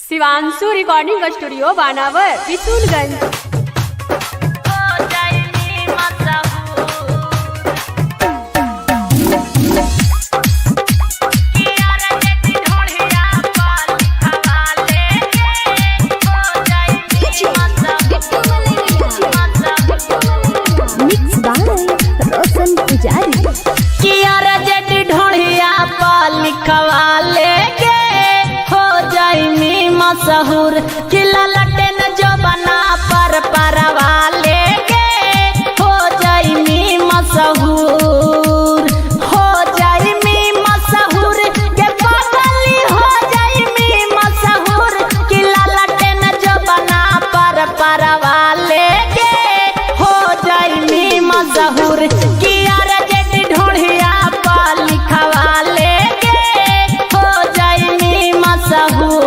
Shivanshu recording studio बानावर बिशुनगंज। सहूर किला लटेन जो बना पर परवाले के हो जाई मी मशहूर, हो जाई मी मशहूर के पागली हो जाई मी मशहूर किला लटेन जो बना पर परवाले के हो जाई मी मशहूर किया रे ढोढ़िया पर लिखवाले के हो जाई मी मशहूर।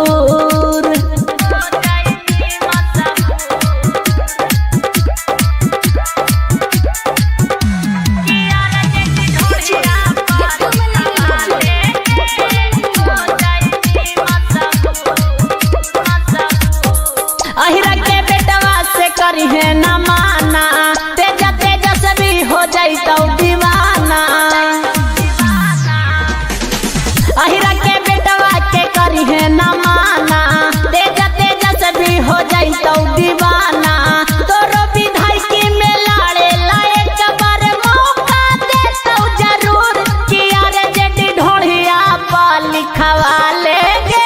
अहिरा के बेटवा से करी है न माना, तेजा तेजा से भी हो जाई तो दीवाना। अहिरा के बेटवा के करी है न माना, तेजा तेजा से भी हो जाई तो दीवाना। तोरो विधायकी में लाड़े लायक बार मौका दे तो जरूर किया रे जेडी ढोढ़िया पर लिखवाले के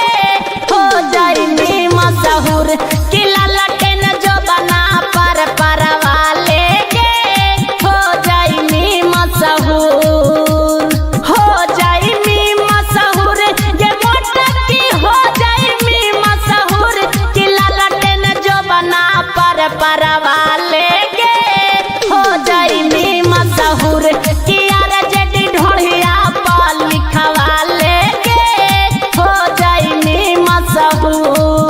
हो जाई मी मशहूर किला लटेन जो बना पर परवाले के हो जाई मी मशहूर, हो जाई मी मशहूर ये मोटकी हो जाई मी मशहूर किला लटेन जो बना पर परवाले के हो जाई मी मशहूर किया रे जेडी ढोढ़िया पर लिखवाले के हो जाई मी मशहूर।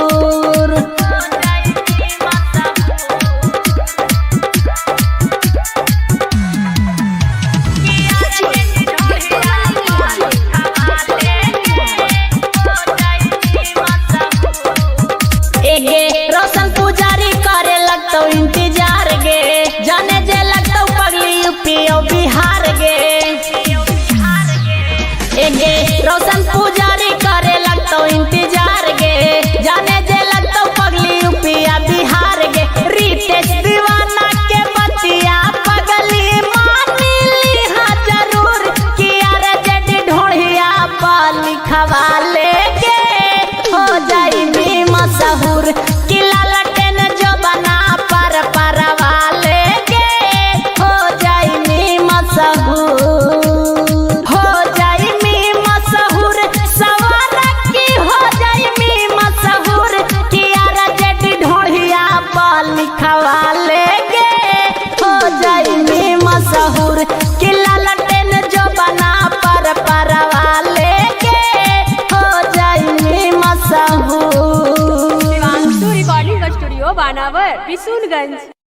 रोशन पुजारी करे लगतो इंतजार गे, जाने जे लगतो पगली यूपी और बिहार गे। एगे रोशन पुजारी करे लगतो इंतजार गे, जाने जे लगतो पगली यूपी और बिहार गे। रितेश दीवाना के बतिया पगली मानी लिहा जरूर किया रे जेडी ढोढ़िया पर लिखवाले के हो जाई मी मशहूर किला लटेन जो बना पर परवाले के हो जाई मी मशहूर, हो जाई मी मशहूर सवार की हो जाई मी मशहूर किया रे जेडी ढोढ़िया पर लिखवाले के हो जाई मी मशहूर किला लटेन जो बना पर परवाले के हो जाई मी मशहूर। शिवांशु रिकॉर्डिंग स्टूडियो बानावर बिशुनगंज।